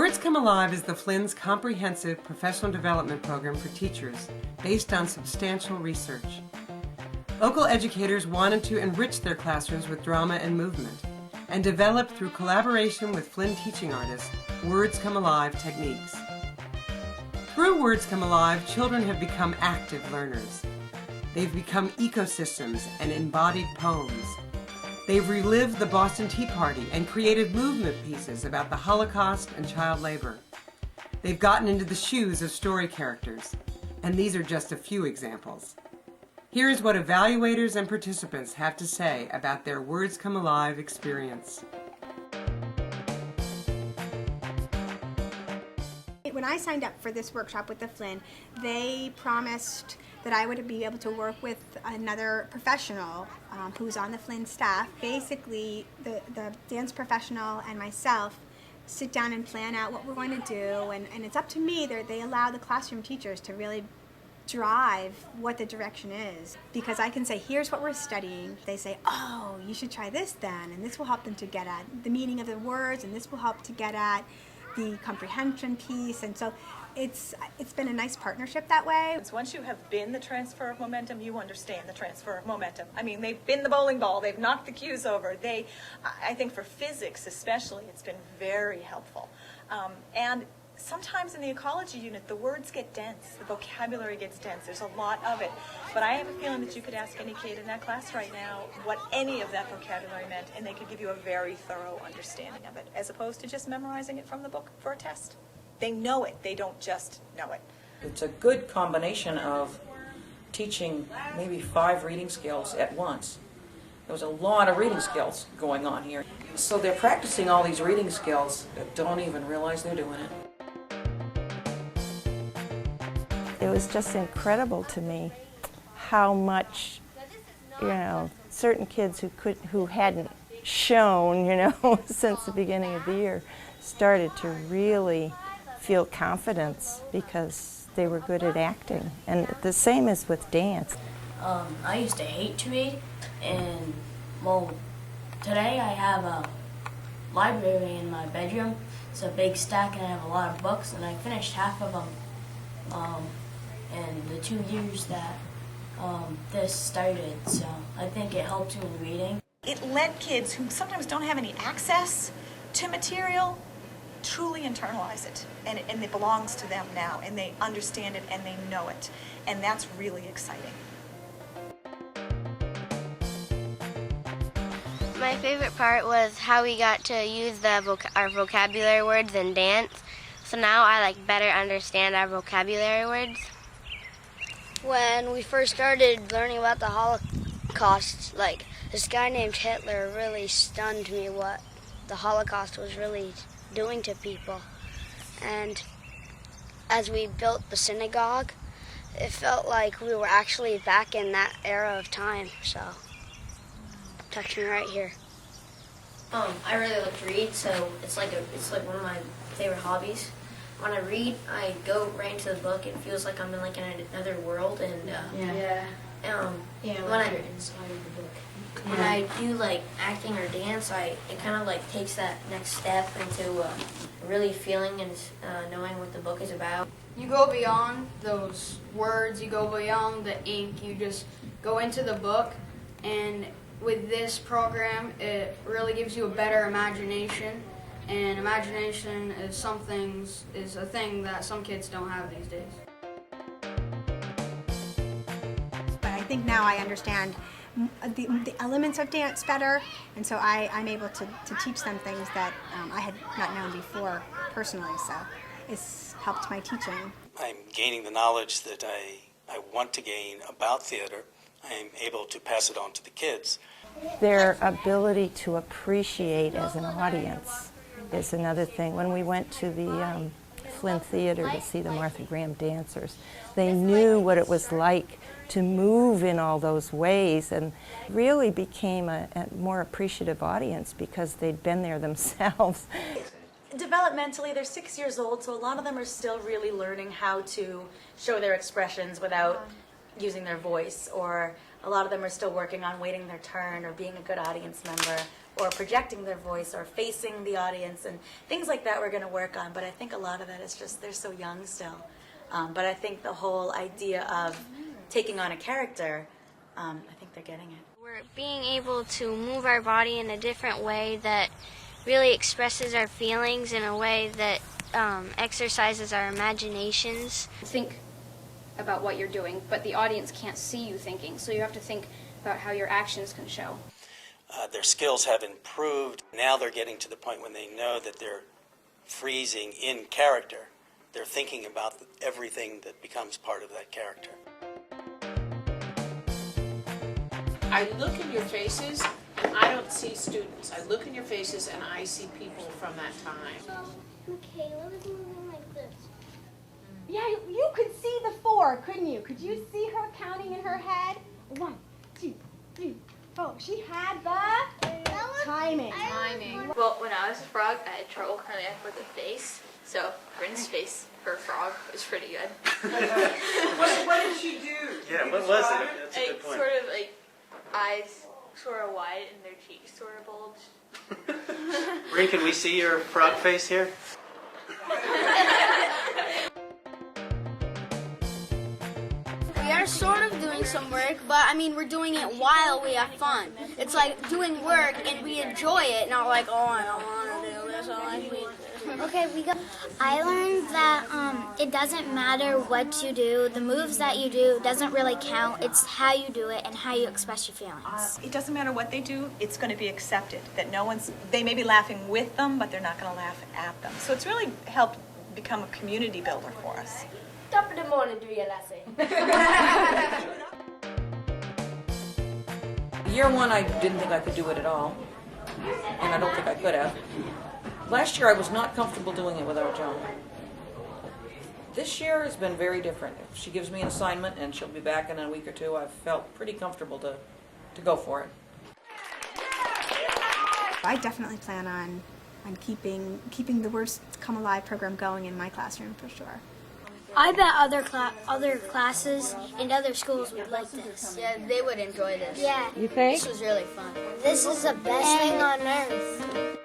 Words Come Alive is the Flynn's comprehensive professional development program for teachers based on substantial research. Local educators wanted to enrich their classrooms with drama and movement, and developed through collaboration with Flynn teaching artists, Words Come Alive techniques. Through Words Come Alive, children have become active learners. They've become ecosystems and embodied poems. They've relived the Boston Tea Party and created movement pieces about the Holocaust and child labor. They've gotten into the shoes of story characters, and these are just a few examples. Here's what evaluators and participants have to say about their Words Come Alive experience. When I signed up for this workshop with the Flynn, they promised that I would be able to work with another professional who's on the Flynn staff. Basically, the dance professional and myself sit down and plan out what we're going to do, and it's up to me. They allow the classroom teachers to really drive what the direction is, because I can say, here's what we're studying. They say, oh, you should try this then, and this will help them to get at the meaning of the words, and this will help to get at the comprehension piece. And so it's been a nice partnership that way. Once you have been the transfer of momentum, you understand the transfer of momentum. I mean, they've been the bowling ball, they've knocked the cues over. I think for physics especially, it's been very helpful. And sometimes in the ecology unit, the words get dense, the vocabulary gets dense, there's a lot of it. But I have a feeling that you could ask any kid in that class right now what any of that vocabulary meant, and they could give you a very thorough understanding of it, as opposed to just memorizing it from the book for a test. They know it, they don't just know it. It's a good combination of teaching maybe 5 reading skills at once. There's a lot of reading skills going on here. So they're practicing all these reading skills that don't even realize they're doing it. It was just incredible to me how much, certain kids who hadn't shown, since the beginning of the year, started to really feel confidence because they were good at acting. And the same is with dance. I used to hate to read, and today I have a library in my bedroom. It's a big stack, and I have a lot of books, and I finished half of them. And the 2 years that this started, so I think it helped me in reading. It let kids who sometimes don't have any access to material truly internalize it, and it belongs to them now, and they understand it and they know it, and that's really exciting. My favorite part was how we got to use our vocabulary words in dance, so now I better understand our vocabulary words. When we first started learning about the Holocaust, this guy named Hitler really stunned me what the Holocaust was really doing to people. And as we built the synagogue, it felt like we were actually back in that era of time, so touched me right here. I really like to read, so it's like one of my favorite hobbies. When I read, I go right into the book. It feels like I'm in another world, and when you're inside of the book. When I do acting or dance, it kind of takes that next step into really feeling and knowing what the book is about. You go beyond those words, you go beyond the ink, you just go into the book, and with this program, it really gives you a better imagination. And imagination is a thing that some kids don't have these days. But I think now I understand the elements of dance better, and so I'm able to teach them things that I had not known before personally, so it's helped my teaching. I'm gaining the knowledge that I want to gain about theater. I'm able to pass it on to the kids. Their ability to appreciate as an audience is another thing. When we went to the Flynn Theater to see the Martha Graham dancers, they knew what it was like to move in all those ways, and really became a more appreciative audience because they'd been there themselves. Developmentally, they're 6 years old, so a lot of them are still really learning how to show their expressions without using their voice, or A lot of them are still working on waiting their turn or being a good audience member or projecting their voice or facing the audience and things like that we're going to work on. But I think a lot of that is just they're so young still. But I think the whole idea of taking on a character, I think they're getting it. We're being able to move our body in a different way that really expresses our feelings in a way that exercises our imaginations. Think about what you're doing, but the audience can't see you thinking, so you have to think about how your actions can show. Their skills have improved. Now they're getting to the point when they know that they're freezing in character. They're thinking about everything that becomes part of that character. I look in your faces and I don't see students. I look in your faces and I see people from that time. So, Michaela was moving like this. Yeah, you could see the 4, couldn't you? Could you see her counting in her head? 1, 2, 3, 4. She had the timing. Well, when I was a frog, I had trouble coming up with a face. So Bryn's face for a frog was pretty good. What did she do? Yeah, what was it? That's a good point. Sort of like eyes sort of wide and their cheeks sort of bulged. Bryn, can we see your frog face here? We are sort of doing some work, but I mean, we're doing it while we have fun. It's like doing work and we enjoy it, not like, oh, I don't want to do this, I hate this. Okay, I learned that it doesn't matter what you do. The moves that you do doesn't really count. It's how you do it and how you express your feelings. It doesn't matter what they do, it's going to be accepted. That they may be laughing with them, but they're not going to laugh at them. So it's really helped become a community builder for us. Top of the morning, do your lesson. Year 1, I didn't think I could do it at all, and I don't think I could have. Last year, I was not comfortable doing it without Joan. This year has been very different. If she gives me an assignment and she'll be back in a week or 2, I've felt pretty comfortable to go for it. I definitely plan on keeping the Words Come Alive program going in my classroom for sure. I bet other classes and other schools would like this. Yeah, they would enjoy this. Yeah. You think? This was really fun. This is the best thing on earth.